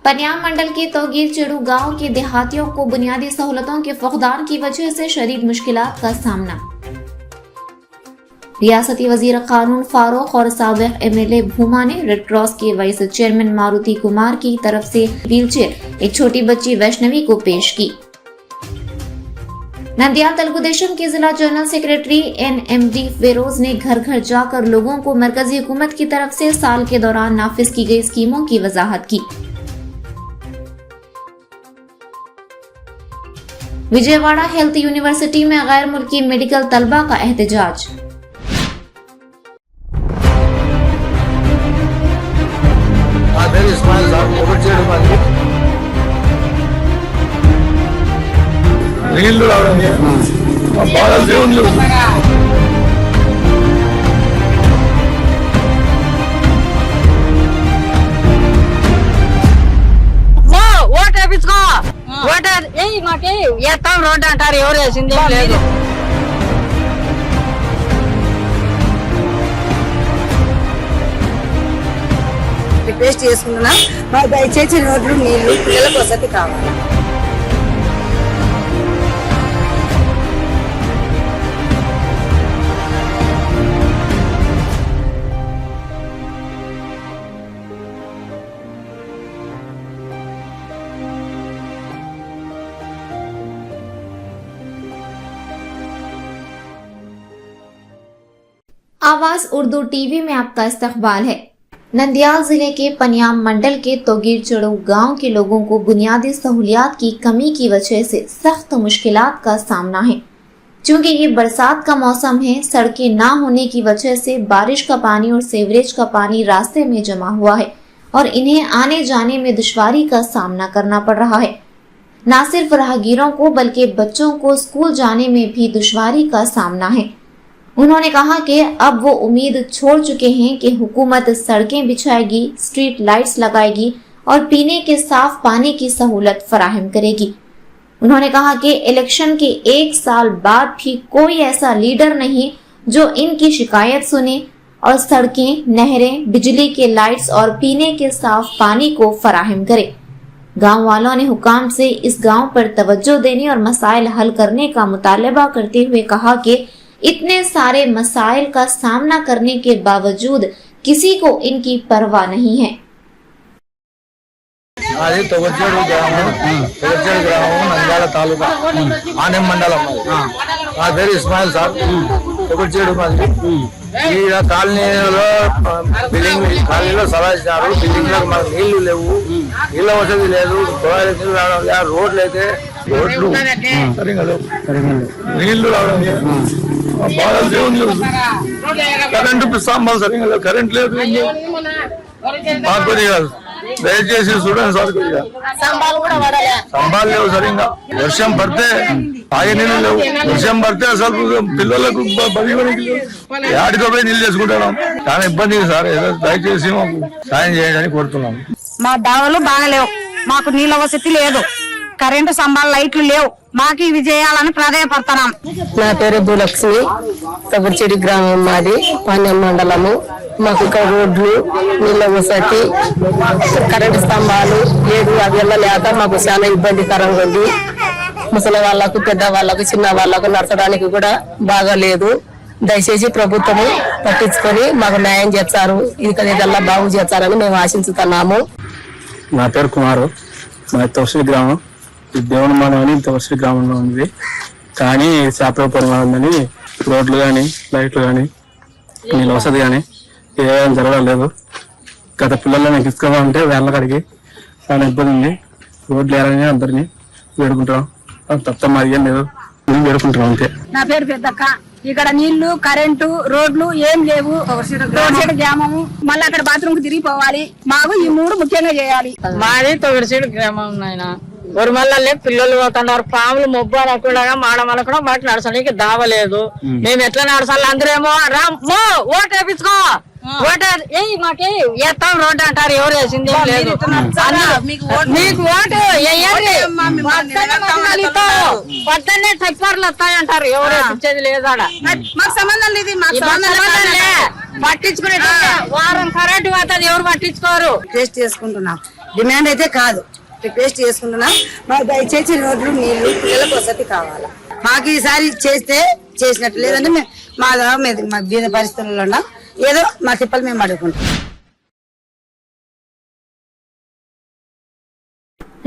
पनियाम मंडल के तोगीर चेड़ू गांव के देहातियों को बुनियादी सहूलतों के फुकदान की वजह से शदीद मुश्किलात का सामना। रियासती वजीर कानून फारूक और साबिक एमएलए भूमा ने रेड क्रॉस के वाइस चेयरमैन मारुति कुमार की तरफ से व्हीलचेयर एक छोटी बच्ची वैष्णवी को पेश की। नंदियाल तेलुगु देशम के जिला जनरल सेक्रेटरी एनएमडी फेरोज ने घर घर जाकर लोगों को मरकजी हुकूमत की तरफ से साल के दौरान नाफिज की गई स्कीमों की वजाहत की। विजयवाड़ा हेल्थ यूनिवर्सिटी में गैर मुल्की मेडिकल तलबा का एहतजाज। నీళ్లు రావడం బాగా దేవుళ్ళు ఓటు వేపించుకో ఓటు మాకు వేస్తాం రోడ్డు అంటారు ఎవరు వేసింది లేదు। రిక్వెస్ట్ చేసుకుంటున్నా మాకు దయచేసి రోడ్లు నీళ్లు పిల్లలకు వసతి కావాలి। आवाज उर्दू टीवी में आपका इस्तकबाल है। नंदियाल जिले के पनियाम मंडल के तोगीर चड़ू गांव के लोगों को बुनियादी सहूलियात की कमी की वजह से सख्त मुश्किलात का सामना है। चूँकि ये बरसात का मौसम है, सड़कें ना होने की वजह से बारिश का पानी और सीवरेज का पानी रास्ते में जमा हुआ है और इन्हें आने जाने में दुश्वारी का सामना करना पड़ रहा है। न सिर्फ राहगीरों को बल्कि बच्चों को स्कूल जाने में भी दुश्वारी का सामना है। उन्होंने कहा कि अब वो उम्मीद छोड़ चुके हैं कि हुकूमत सड़कें बिछाएगी, स्ट्रीट लाइट्स लगाएगी और पीने के साफ पानी की सहूलत फराहम करेगी। उन्होंने कहा कि इलेक्शन के 1 साल बाद भी कोई ऐसा लीडर नहीं जो इनकी शिकायत सुने और सड़कें, नहरें, बिजली के लाइट्स और पीने के साफ पानी को फराहम करे। गांव वालों ने हुकाम से इस गांव पर तवज्जो देने और मसाइल हल करने का मुतालबा करते हुए कहा कि इतने सारे मसाइल का सामना करने के बावजूद किसी को इनकी परवाह नहीं है। అది తొగచేడు గ్రామం నంద్యాల తాలూకా ఆనెం మండలం నా పేరు ఇస్మాయిల్ సార్ తొగచేడు మాది ఈ కాలనీలో కాలనీలో సలాయిస్తారు బిల్డింగ్ లో మనకు నీళ్లు లేవు నీళ్ళ వసతి లేదు నీళ్ళు రావడం రోడ్లు అయితే రోడ్లు సరిగా లేవు నీళ్లు రావడం బాగా దేవుళ్ళు కరెంటు స్తంభాలు సరిగా లేవు కరెంట్ లేదు మాకు కాదు దయచేసి చూడండి సార్ కొద్దిగా స్తంభాలు లేవు సరిగ్గా వర్షం పడితే తాగే నీళ్ళు లేవు వర్షం పడితే అసలు పిల్లలకు ఆడితో పోయి నీళ్ళు చేసుకుంటాం చాలా ఇబ్బంది సార్ ఏదో దయచేసి మాకు సాయం చేయండి కోరుతున్నాం। మా దావలు బాగలేవు, మాకు నీళ్ళ వసతి లేదు, కరెంటు స్తంభాలు లైట్లు లేవు, మాకు ఇవి చేయాలని ప్రాధాయపడుతున్నాం। నా పేరు భూలక్ష్మి, తొగచేడు గ్రామం మాది, పాణ్యం మండలము। మాకు ఇక్కడ రోడ్లు, నీళ్ళ వసతి, కరెంటు స్తంభాలు లేదు, అవి లేక మాకు చాలా ఇబ్బందికరంగా ఉంది। ముసలి వాళ్ళకు, పెద్ద వాళ్ళకు, చిన్న వాళ్ళకు నడచడానికి కూడా బాగా లేదు। దయచేసి ప్రభుత్వము పట్టించుకొని మాకు న్యాయం చేస్తారు, ఇదల్లా బాగు చేస్తారని మేము ఆశించుతున్నాము। నా పేరు కుమారు, మా తొగచేడు గ్రామం దేవుని మనం అని తొగచేడు గ్రామంలో ఉంది, కానీ చేపల పొలం ఉందని రోడ్లు కానీ లైట్లు కానీ నీళ్ళ వసతి కానీ ఏం జరగలేదు। గత పిల్లలని తీసుకోవాలంటే వేళ్ళ కాడికి చాలా ఇబ్బంది ఉంది, రోడ్లు వేయాలని అందరినీ వేడుకుంటాం, తప్ప మరి ఏం లేదు, మేము వేడుకుంటున్నాం అంతే। నా పేరు పెద్దక్క, ఇక్కడ నీళ్లు, కరెంటు, రోడ్లు ఏం లేవు, తొగచేడు గ్రామము, మళ్ళీ అక్కడ బాత్రూమ్ కు తిరిగిపోవాలి, మాకు ఈ 3 ముఖ్యంగా చేయాలి। మాది తొగచేడు గ్రామం నాయన, ఒక మళ్ళీ పిల్లలు పోతున్నారు, పాములు మొబ్బు అనకుండా మాడమని కూడా మాకు నడచడానికి దావలేదు, మేము ఎట్లా నడచాలి? అందరేమో రామ్మో ఓటు వేపించుకో ఓటు మాకు వేస్తాం రోడ్డు అంటారు, ఎవరు వేసింది లేదు, మీకు ఓటు పొద్దున్నే చప్పర్లు వస్తాయంటారు, ఎవరు వేపించేది లేదాడ, మాకు సంబంధం లేదు, పట్టించుకునే వారం కరెంటు పోతుంది, ఎవరు పట్టించుకోరు। టెస్ట్ చేసుకుంటున్నాం, డిమాండ్ అయితే కాదు, రిక్వెస్ట్ చేసుకుంటున్నాం. మాకు దయచేసి రోడ్లు నీళ్లు పిల్లలకు వసతి కావాలా. మాకు ఈసారి చేస్తే చేసినట్టు, లేదంటే మా బీద పరిస్థితుల్లో ఉన్నాం. ఏదో మా తిప్పలు మేము అడుగుకుంటాం.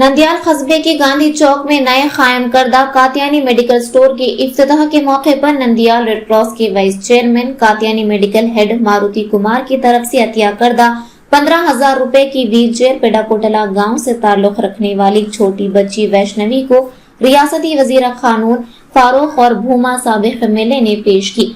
नंदियाल कस्बे के गांधी चौक में नए कायम करदा कात्यानी मेडिकल स्टोर के इफ्तिताह के मौके पर नंदियाल रेड क्रॉस के vice chairman Katyani medical head Maruti Kumar की तरफ से अतिया करदा 15,000 रुपए की व्हील चेयर पेडाकोटला गांव से ताल्लुक रखने वाली छोटी बच्ची वैष्णवी को रियासती वजीर कानून फारूक और भूमा साबिक एमएलए ने पेश की।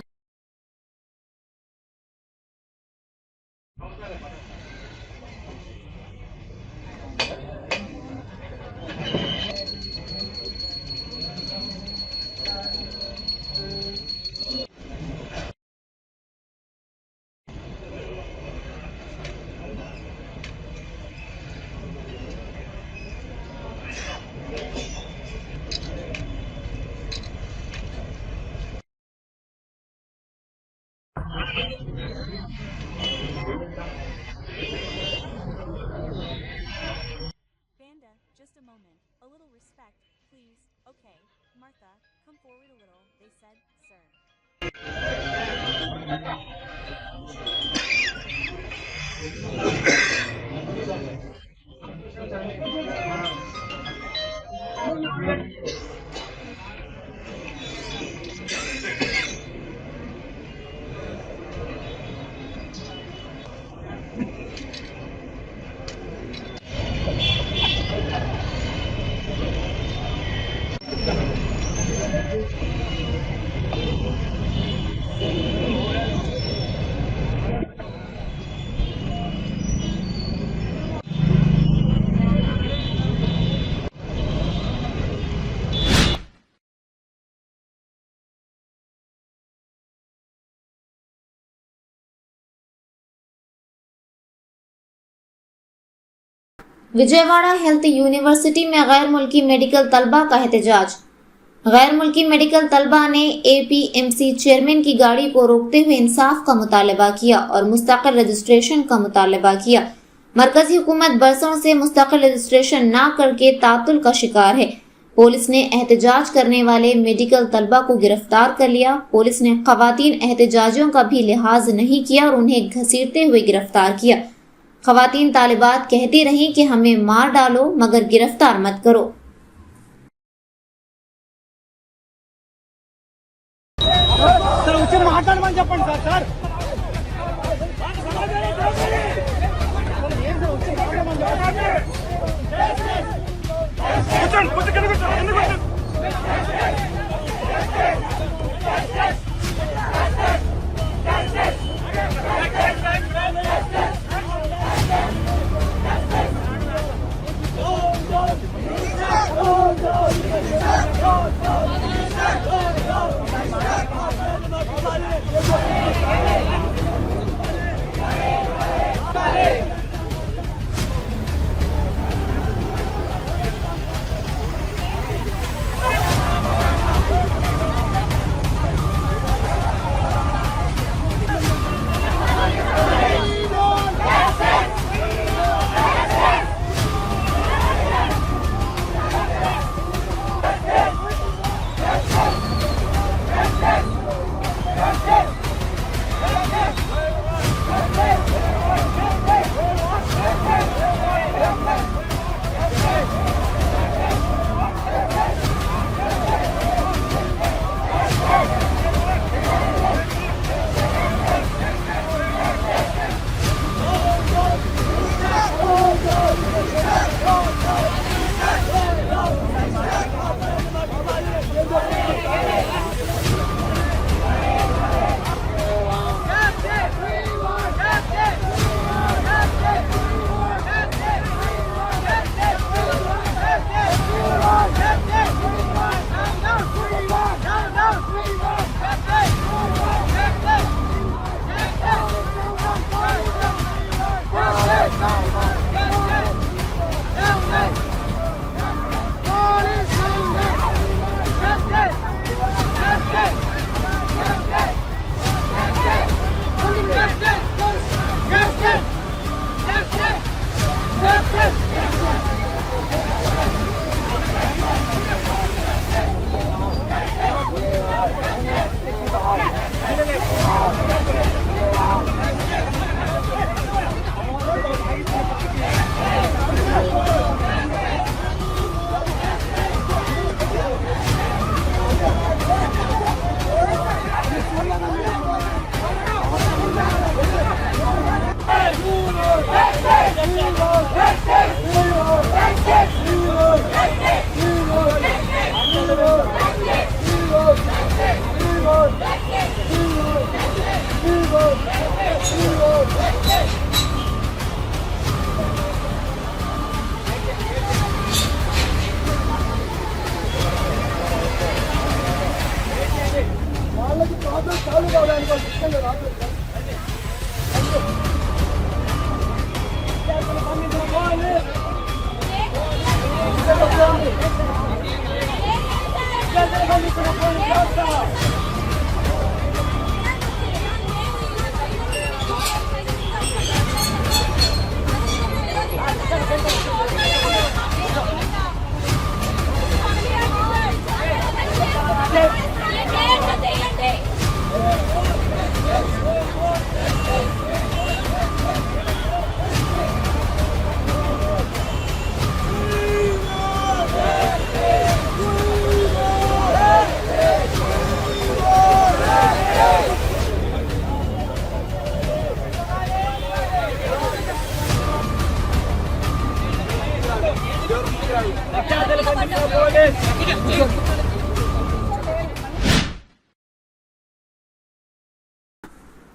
Vanda, just a moment. A little respect, please. Okay. Martha, come forward a little. They said, sir. Vijayawada health university में गैर मुल्की मेडिकल तलबा का एहतजाज। गैर मुल्की मेडिकल तलबा ने एपीएमसी चेयरमैन की गाड़ी को रोकते हुए इंसाफ का मुतालबा किया और मुस्तकिल रजिस्ट्रेशन का मुतालबा किया। मरकजी हुकूमत बरसों से मुस्तकिल रजिस्ट्रेशन न करके तातुल का शिकार है। पुलिस ने एहतजाज करने वाले मेडिकल तलबा को गिरफ्तार कर लिया। पुलिस ने खवातीन एहतजाजियों का भी लिहाज नहीं किया और उन्हें घसीटते हुए गिरफ्तार किया। खवातीन तालिबात कहती रहीं कि हमें मार डालो मगर गिरफ्तार मत करो।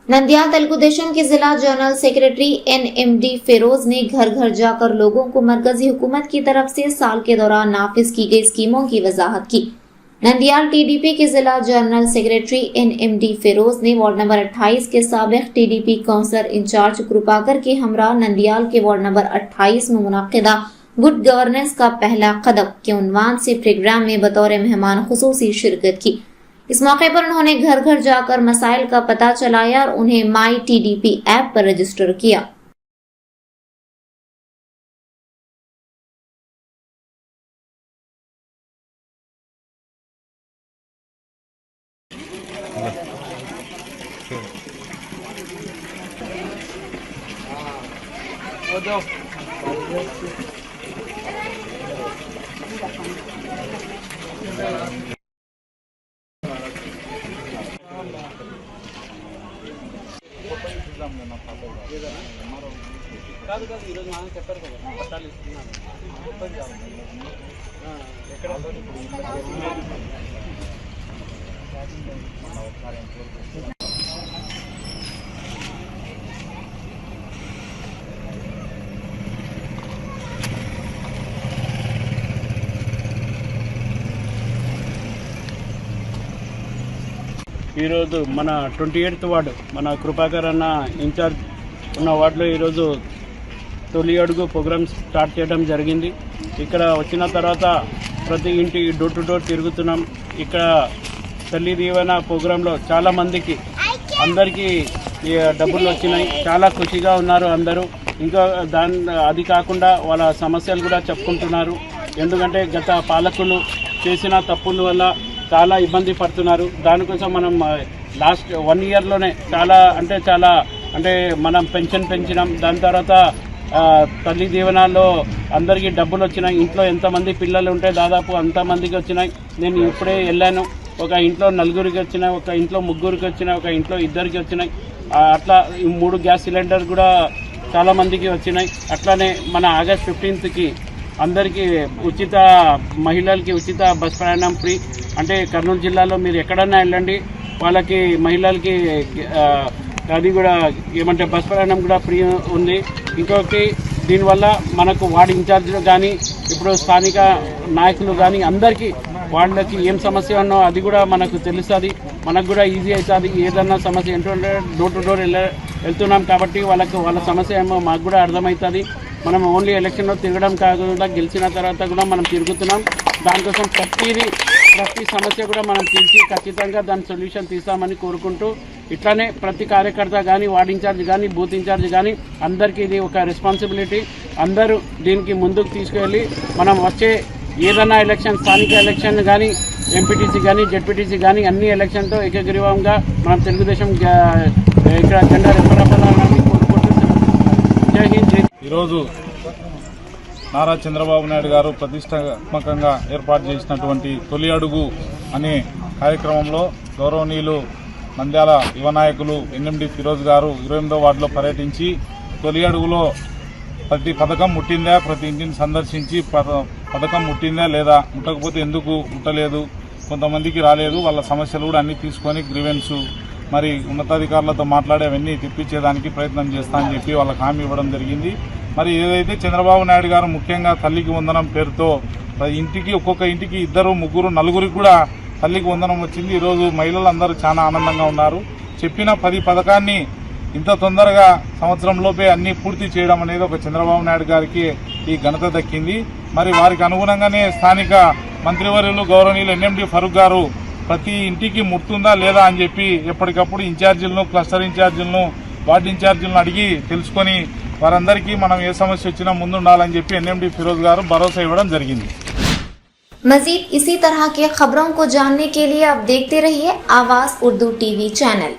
नंदियाल तेलुगु देशम के जिला जनरल सेक्रेटरी NMD फिरोज ने घर घर जाकर लोगों को मरकजी हुकूमत की तरफ से साल के दौरान नाफिज की गई स्कीमों की वजाहत की। नंदियाल TDP के जिला जनरल सेक्रेटरी NMD फिरोज ने वार्ड नंबर 28 के साबिक TDP काउंसलर इंचार्ज कृपाकर के हमरा नंदियाल के वार्ड नंबर 28 में मुनाकिदा गुड गवर्नेंस का पहला कदम के उन्वान से प्रोग्राम में बतौर मेहमान खुसूसी शिरकत की। इस मौके पर उन्होंने घर घर जाकर मसाइल का पता चलाया और उन्हें माई TDP ऐप पर रजिस्टर किया। ఈరోజు మన 28th వార్డు మన కృపాకర్ అన్న ఇన్ఛార్జ్ ఉన్న వార్డులో ఈరోజు తొలి అడుగు ప్రోగ్రామ్ స్టార్ట్ చేయడం జరిగింది. ఇక్కడ వచ్చిన తర్వాత ప్రతి ఇంటి డోర్ టు డోర్ తిరుగుతున్నాం. ఇక్కడ తల్లి దీవెన ప్రోగ్రాంలో చాలా మందికి అందరికీ డబ్బులు వచ్చినాయి. చాలా ఖుషిగా ఉన్నారు అందరూ. ఇంకా అది కాకుండా వాళ్ళ సమస్యలు కూడా చెప్పుకుంటున్నారు. ఎందుకంటే గత పాలకులు చేసిన తప్పుల వల్ల చాలా ఇబ్బంది పడుతున్నారు. దానికోసం మనం లాస్ట్ 1 yearలోనే చాలా అంటే మనం పెన్షన్ పెంచినాం. దాని తర్వాత తల్లి దీవెనలో అందరికీ డబ్బులు వచ్చినాయి. ఇంట్లో ఎంతమంది పిల్లలు ఉంటే దాదాపు అంతమందికి వచ్చినాయి. నేను ఇప్పుడే వెళ్ళాను. ఒక ఇంట్లో 4గురికి వచ్చినాయి, ఒక ఇంట్లో 3గురికి వచ్చినాయి, ఒక ఇంట్లో 2కి వచ్చినాయి. అట్లా 3 గ్యాస్ సిలిండర్ కూడా చాలా మందికి వచ్చినాయి. అట్లానే మన August 15కి అందరికీ మహిళలకి ఉచిత బస్ ప్రయాణం ఫ్రీ. అంటే కర్నూలు జిల్లాలో మీరు ఎక్కడన్నా వెళ్ళండి, వాళ్ళకి మహిళలకి అది కూడా ఏమంటే బస్ ప్రయాణం కూడా ఫ్రీ ఉంది. ఇంకొకటి దీనివల్ల మనకు వార్డు ఇన్ఛార్జీలు కానీ ఇప్పుడు స్థానిక నాయకులు కానీ అందరికీ వాళ్ళకి ఏం సమస్య ఉన్నో అది కూడా మనకు తెలుస్తుంది. మనకు కూడా ఈజీ అవుతుంది. ఏదన్నా సమస్య ఏంటంటే డోర్ టు డోర్ వెళ్తున్నాం కాబట్టి వాళ్ళ సమస్య ఏమో మాకు కూడా అర్థమవుతుంది. మనం ఓన్లీ ఎలక్షన్లో తిరగడం కాకుండా గెలిచిన తర్వాత కూడా మనం తిరుగుతున్నాం. దానికోసం ప్రతి సమస్య కూడా మనం తీర్చి ఖచ్చితంగా దాని సొల్యూషన్ తీస్తామని కోరుకుంటూ ఇట్లానే ప్రతి కార్యకర్త కానీ వార్డ్ ఇన్ఛార్జ్ కానీ బూత్ ఇన్ఛార్జ్ కానీ అందరికీ ఇది ఒక రెస్పాన్సిబిలిటీ. అందరూ దీనికి ముందుకు తీసుకువెళ్ళి మనం వచ్చే ఏదైనా ఎలక్షన్ స్థానిక ఎలక్షన్ కానీ ఎంపీటీసీ కానీ జెడ్పీటీసీ కానీ అన్ని ఎలక్షన్తో ఏకగ్రీవంగా మనం తెలుగుదేశం ఇక్కడ జెండా రెప్పరాపాలని కోరుకుంటూ జై హింద్. ఈరోజు నారా చంద్రబాబు నాయుడు గారు ప్రతిష్టాత్మకంగా ఏర్పాటు చేసినటువంటి తొలి అడుగు అనే కార్యక్రమంలో గౌరవనీయులు నంద్యాల యువ నాయకులు NMD ఫిరోజ్ గారు 28వ వార్డులో పర్యటించి తొలి అడుగులో ప్రతి పథకం ముట్టిందా, ప్రతి ఇంటిని సందర్శించి పథకం ముట్టిందా లేదా, ముట్టకపోతే ఎందుకు ముట్టలేదు, కొంతమందికి రాలేదు, వాళ్ళ సమస్యలు కూడా అన్ని తీసుకొని గ్రీవెన్స్ మరి ఉన్నతాధికారులతో మాట్లాడి అవన్నీ తెప్పించేదానికి ప్రయత్నం చేస్తా అని చెప్పి వాళ్ళకి హామీ ఇవ్వడం జరిగింది. మరి ఏదైతే చంద్రబాబు నాయుడు గారు ముఖ్యంగా తల్లికి వందనం పేరుతో ఇంటికి ఒక్కొక్క ఇంటికి 2, 3, 4 కూడా తల్లికి వందనం వచ్చింది. ఈరోజు మహిళలందరూ చాలా ఆనందంగా ఉన్నారు. చెప్పిన 10 పథకాన్ని ఇంత తొందరగా సంవత్సరంలోపే అన్ని పూర్తి చేయడం అనేది ఒక చంద్రబాబు నాయుడు గారికి ఈ ఘనత దక్కింది. మరి వారికి అనుగుణంగానే స్థానిక మంత్రివర్యులు గౌరవనీయులు ఎన్ఎండి ఫరూక్ గారు ప్రతి ఇంటికి ముడుతుందా లేదా అని చెప్పి ఎప్పటికప్పుడు ఇన్ఛార్జీలను, క్లస్టర్ ఇన్ఛార్జీలను, వార్డు ఇన్ఛార్జీలను అడిగి తెలుసుకొని వారందరికీ మనం ఏ సమస్య వచ్చినా ముందుండాలని చెప్పి ఎన్ఎండి ఫిరోజ్ గారు భరోసా ఇవ్వడం జరిగింది. मजीद इसी तरह की खबरों को जानने के लिए आप देखते रहिए आवाज उर्दू टीवी चैनल।